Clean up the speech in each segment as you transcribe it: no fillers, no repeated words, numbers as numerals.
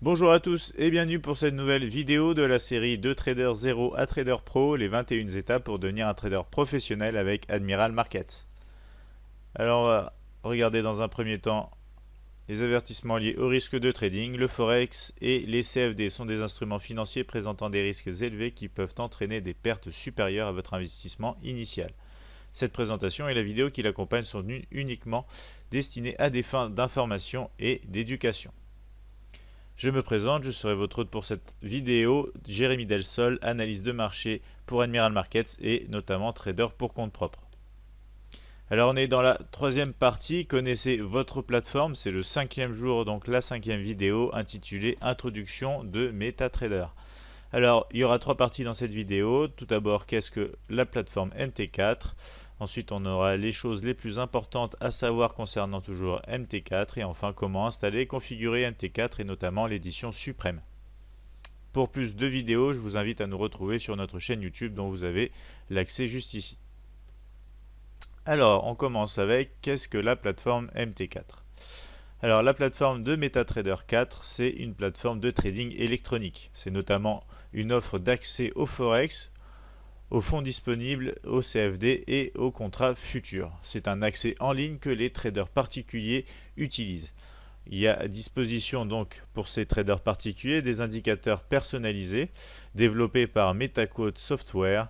Bonjour à tous et bienvenue pour cette nouvelle vidéo de la série de Trader 0 à Trader Pro, les 21 étapes pour devenir un trader professionnel avec Admiral Markets. Alors on va regarder dans un premier temps les avertissements liés au risque de trading. Le Forex et les CFD sont des instruments financiers présentant des risques élevés qui peuvent entraîner des pertes supérieures à votre investissement initial. Cette présentation et la vidéo qui l'accompagne sont uniquement destinées à des fins d'information et d'éducation. Je me présente, je serai votre hôte pour cette vidéo, Jérémy Delsol, analyse de marché pour Admiral Markets et notamment trader pour compte propre. Alors on est dans la troisième partie, connaissez votre plateforme, c'est le 5e jour, donc la 5e vidéo intitulée Introduction de MetaTrader. Alors il y aura 3 parties dans cette vidéo. Tout d'abord, qu'est-ce que la plateforme MT4? Ensuite, on aura les choses les plus importantes à savoir concernant toujours MT4. Et enfin, comment installer et configurer MT4 et notamment l'édition suprême. Pour plus de vidéos, je vous invite à nous retrouver sur notre chaîne YouTube dont vous avez l'accès juste ici. Alors, on commence avec qu'est-ce que la plateforme MT4? Alors, la plateforme de MetaTrader 4, c'est une plateforme de trading électronique. C'est notamment une offre d'accès au Forex, aux fonds disponibles, aux CFD et aux contrats futurs. C'est un accès en ligne que les traders particuliers utilisent. Il y a à disposition donc pour ces traders particuliers des indicateurs personnalisés développés par MetaQuote Software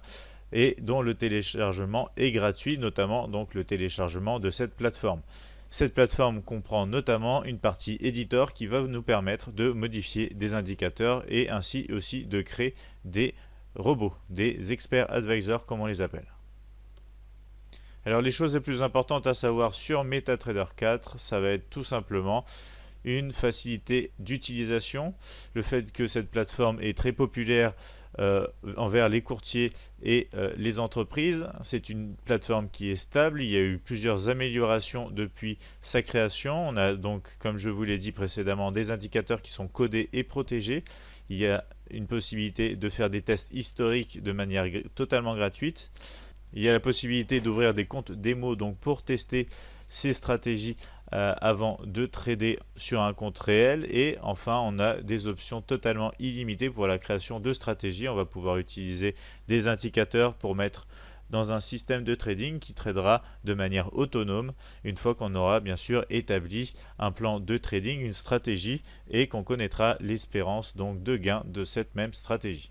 et dont le téléchargement est gratuit, notamment donc le téléchargement de cette plateforme. Cette plateforme comprend notamment une partie éditor qui va nous permettre de modifier des indicateurs et ainsi aussi de créer des robots, des experts advisors comme on les appelle. Alors les choses les plus importantes à savoir sur MetaTrader 4, ça va être tout simplement une facilité d'utilisation, le fait que cette plateforme est très populaire envers les courtiers et les entreprises. C'est une plateforme qui est stable, il y a eu plusieurs améliorations depuis sa création. On a donc, comme je vous l'ai dit précédemment, des indicateurs qui sont codés et protégés. Il y a une possibilité de faire des tests historiques de manière totalement gratuite. Il y a la possibilité d'ouvrir des comptes démo donc pour tester ces stratégies avant de trader sur un compte réel. Et enfin, on a des options totalement illimitées pour la création de stratégies. On va pouvoir utiliser des indicateurs pour mettre dans un système de trading qui tradera de manière autonome une fois qu'on aura bien sûr établi un plan de trading, une stratégie et qu'on connaîtra l'espérance donc de gain de cette même stratégie.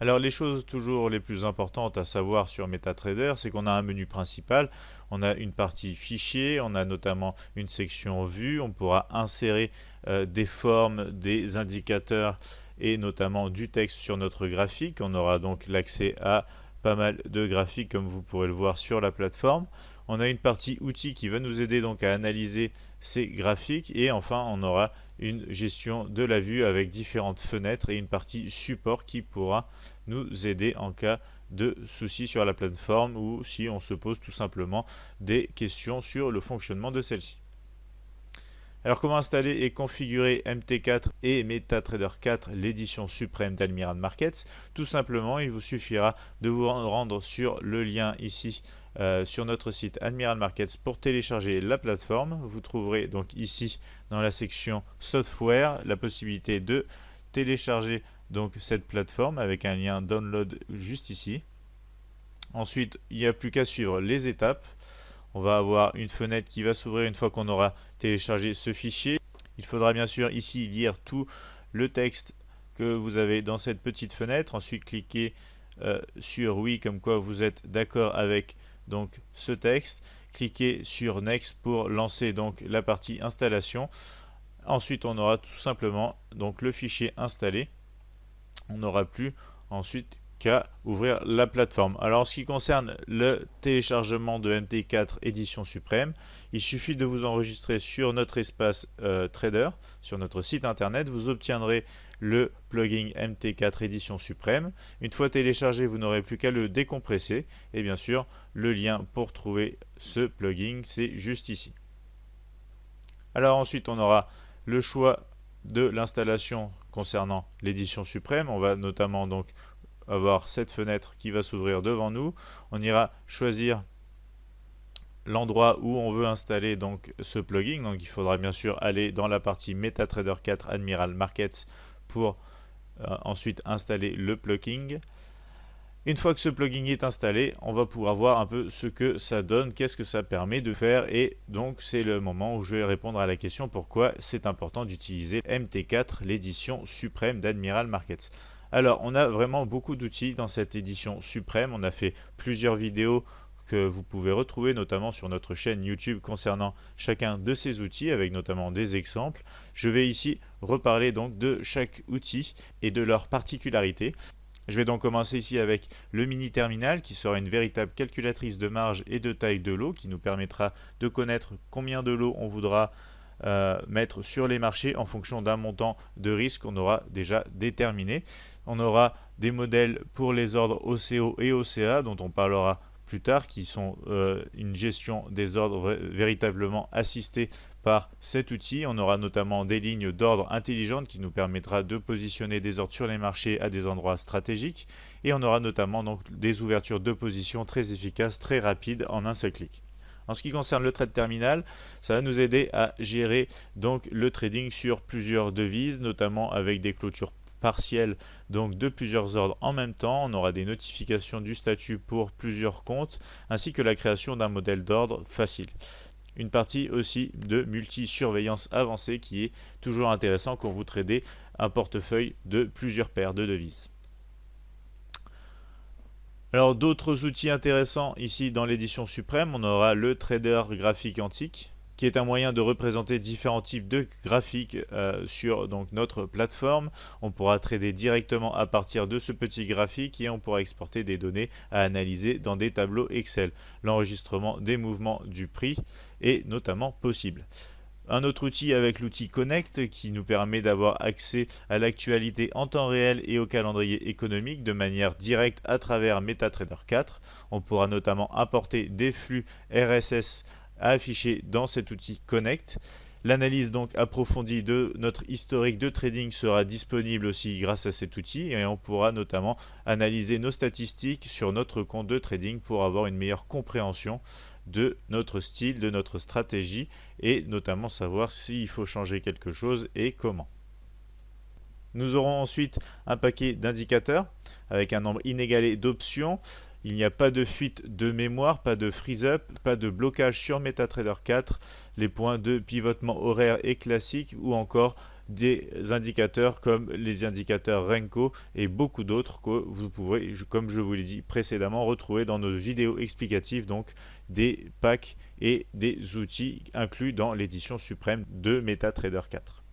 Alors les choses toujours les plus importantes à savoir sur MetaTrader, c'est qu'on a un menu principal, on a une partie fichier, on a notamment une section vue, on pourra insérer des formes, des indicateurs et notamment du texte sur notre graphique. On aura donc l'accès à pas mal de graphiques comme vous pourrez le voir sur la plateforme. On a une partie outils qui va nous aider donc à analyser ces graphiques et enfin on aura une gestion de la vue avec différentes fenêtres et une partie support qui pourra nous aider en cas de soucis sur la plateforme ou si on se pose tout simplement des questions sur le fonctionnement de celle-ci. Alors comment installer et configurer MT4 et MetaTrader 4, l'édition suprême d'Admiral Markets? Tout simplement, il vous suffira de vous rendre sur le lien ici sur notre site Admiral Markets pour télécharger la plateforme. Vous trouverez donc ici dans la section Software la possibilité de télécharger donc cette plateforme avec un lien download juste ici. Ensuite, il n'y a plus qu'à suivre les étapes. On va avoir une fenêtre qui va s'ouvrir une fois qu'on aura téléchargé ce fichier. Il faudra bien sûr ici lire tout le texte que vous avez dans cette petite fenêtre. Ensuite, cliquez sur oui, comme quoi vous êtes d'accord avec donc ce texte. Cliquez sur Next pour lancer donc la partie installation. Ensuite, on aura tout simplement donc le fichier installé. On n'aura plus ensuite qu'à ouvrir la plateforme. Alors en ce qui concerne le téléchargement de MT4 édition suprême, il suffit de vous enregistrer sur notre espace trader, sur notre site internet. Vous obtiendrez le plugin MT4 édition suprême. Une fois téléchargé, vous n'aurez plus qu'à le décompresser. Et bien sûr, le lien pour trouver ce plugin, c'est juste ici. Alors ensuite, on aura le choix de l'installation concernant l'édition suprême. On va notamment donc avoir cette fenêtre qui va s'ouvrir devant nous. On ira choisir l'endroit où on veut installer donc ce plugin. Donc il faudra bien sûr aller dans la partie MetaTrader 4 Admiral Markets pour ensuite installer le plugin. Une fois que ce plugin est installé, on va pouvoir voir un peu ce que ça donne, qu'est-ce que ça permet de faire, et donc c'est le moment où je vais répondre à la question pourquoi c'est important d'utiliser MT4, l'édition suprême d'Admiral Markets. Alors on a vraiment beaucoup d'outils dans cette édition suprême, on a fait plusieurs vidéos que vous pouvez retrouver notamment sur notre chaîne YouTube concernant chacun de ces outils avec notamment des exemples. Je vais ici reparler donc de chaque outil et de leurs particularités. Je vais donc commencer ici avec le mini terminal qui sera une véritable calculatrice de marge et de taille de lot qui nous permettra de connaître combien de lots on voudra mettre sur les marchés en fonction d'un montant de risque qu'on aura déjà déterminé. On aura des modèles pour les ordres OCO et OCA dont on parlera plus tard, qui sont une gestion des ordres véritablement assistée par cet outil. On aura notamment des lignes d'ordre intelligentes qui nous permettra de positionner des ordres sur les marchés à des endroits stratégiques. Et on aura notamment donc des ouvertures de position très efficaces, très rapides en un seul clic. En ce qui concerne le trade terminal, ça va nous aider à gérer donc le trading sur plusieurs devises, notamment avec des clôtures partielles donc de plusieurs ordres en même temps. On aura des notifications du statut pour plusieurs comptes, ainsi que la création d'un modèle d'ordre facile. Une partie aussi de multi-surveillance avancée qui est toujours intéressant quand vous tradez un portefeuille de plusieurs paires de devises. Alors d'autres outils intéressants ici dans l'édition suprême, on aura le trader graphique antique qui est un moyen de représenter différents types de graphiques sur donc, notre plateforme. On pourra trader directement à partir de ce petit graphique et on pourra exporter des données à analyser dans des tableaux Excel. L'enregistrement des mouvements du prix est notamment possible. Un autre outil avec l'outil Connect qui nous permet d'avoir accès à l'actualité en temps réel et au calendrier économique de manière directe à travers MetaTrader 4. On pourra notamment importer des flux RSS à afficher dans cet outil Connect. L'analyse donc approfondie de notre historique de trading sera disponible aussi grâce à cet outil et on pourra notamment analyser nos statistiques sur notre compte de trading pour avoir une meilleure compréhension de notre style, de notre stratégie et notamment savoir s'il faut changer quelque chose et comment. Nous aurons ensuite un paquet d'indicateurs avec un nombre inégalé d'options. Il n'y a pas de fuite de mémoire, pas de freeze-up, pas de blocage sur MetaTrader 4, les points de pivotement horaire et classique ou encore des indicateurs comme les indicateurs Renko et beaucoup d'autres que vous pourrez, comme je vous l'ai dit précédemment, retrouver dans nos vidéos explicatives, donc des packs et des outils inclus dans l'édition suprême de MetaTrader 4.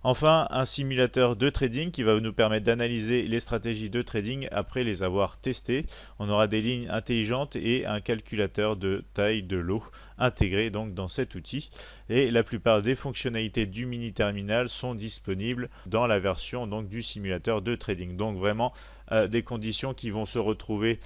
Enfin, un simulateur de trading qui va nous permettre d'analyser les stratégies de trading après les avoir testées. On aura des lignes intelligentes et un calculateur de taille de lot intégré donc dans cet outil. Et la plupart des fonctionnalités du mini terminal sont disponibles dans la version donc du simulateur de trading. Donc vraiment des conditions qui vont se retrouver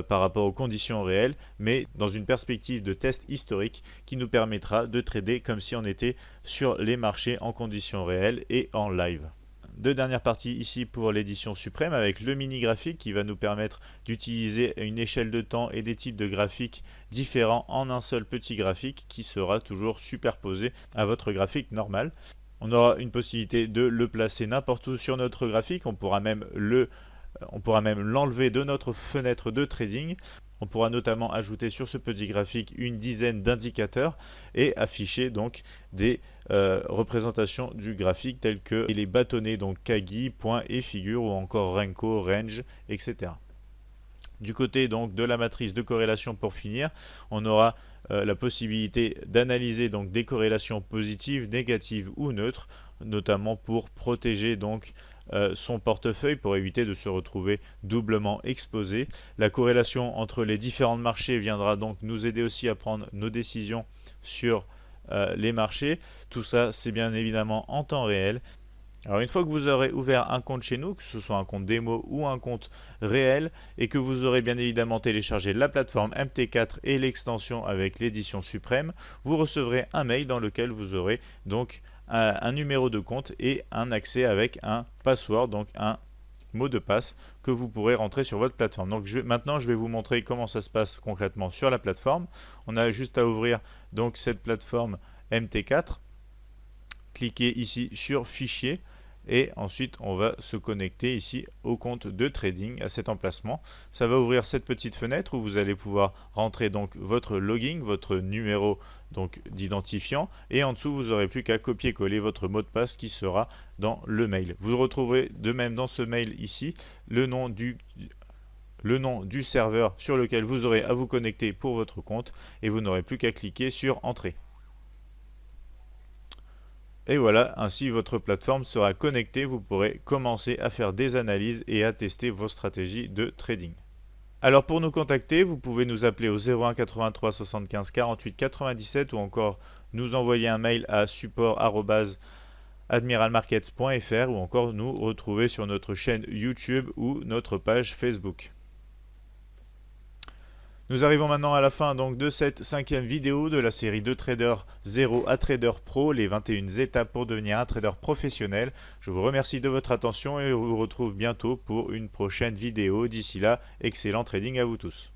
par rapport aux conditions réelles, mais dans une perspective de test historique qui nous permettra de trader comme si on était sur les marchés en conditions réelles et en live. Deux dernières parties ici pour l'édition suprême avec le mini graphique qui va nous permettre d'utiliser une échelle de temps et des types de graphiques différents en un seul petit graphique qui sera toujours superposé à votre graphique normal. On aura une possibilité de le placer n'importe où sur notre graphique, on pourra même l'enlever de notre fenêtre de trading. On pourra notamment ajouter sur ce petit graphique une dizaine d'indicateurs et afficher donc des représentations du graphique telles que les bâtonnets, donc Kagi, point et figure ou encore Renko, Range, etc. Du côté donc de la matrice de corrélation pour finir, on aura la possibilité d'analyser donc des corrélations positives, négatives ou neutres, notamment pour protéger donc son portefeuille pour éviter de se retrouver doublement exposé. La corrélation entre les différents marchés viendra donc nous aider aussi à prendre nos décisions sur les marchés. Tout ça, c'est bien évidemment en temps réel. Alors une fois que vous aurez ouvert un compte chez nous, que ce soit un compte démo ou un compte réel, et que vous aurez bien évidemment téléchargé la plateforme MT4 et l'extension avec l'édition suprême, vous recevrez un mail dans lequel vous aurez donc un numéro de compte et un accès avec un password, donc un mot de passe que vous pourrez rentrer sur votre plateforme. Donc maintenant, je vais vous montrer comment ça se passe concrètement sur la plateforme. On a juste à ouvrir donc cette plateforme MT4, cliquer ici sur Fichier, et ensuite on va se connecter ici au compte de trading à cet emplacement. Ça va ouvrir cette petite fenêtre où vous allez pouvoir rentrer donc votre login, votre numéro donc d'identifiant, et en dessous vous n'aurez plus qu'à copier-coller votre mot de passe qui sera dans le mail. Vous retrouverez de même dans ce mail ici le nom du serveur sur lequel vous aurez à vous connecter pour votre compte, et vous n'aurez plus qu'à cliquer sur Entrée. Et voilà, ainsi votre plateforme sera connectée, vous pourrez commencer à faire des analyses et à tester vos stratégies de trading. Alors pour nous contacter, vous pouvez nous appeler au 01 83 75 48 97 ou encore nous envoyer un mail à support@admiralmarkets.fr ou encore nous retrouver sur notre chaîne YouTube ou notre page Facebook. Nous arrivons maintenant à la fin donc de cette 5e vidéo de la série de Trader 0 à Trader Pro, les 21 étapes pour devenir un trader professionnel. Je vous remercie de votre attention et je vous retrouve bientôt pour une prochaine vidéo. D'ici là, excellent trading à vous tous.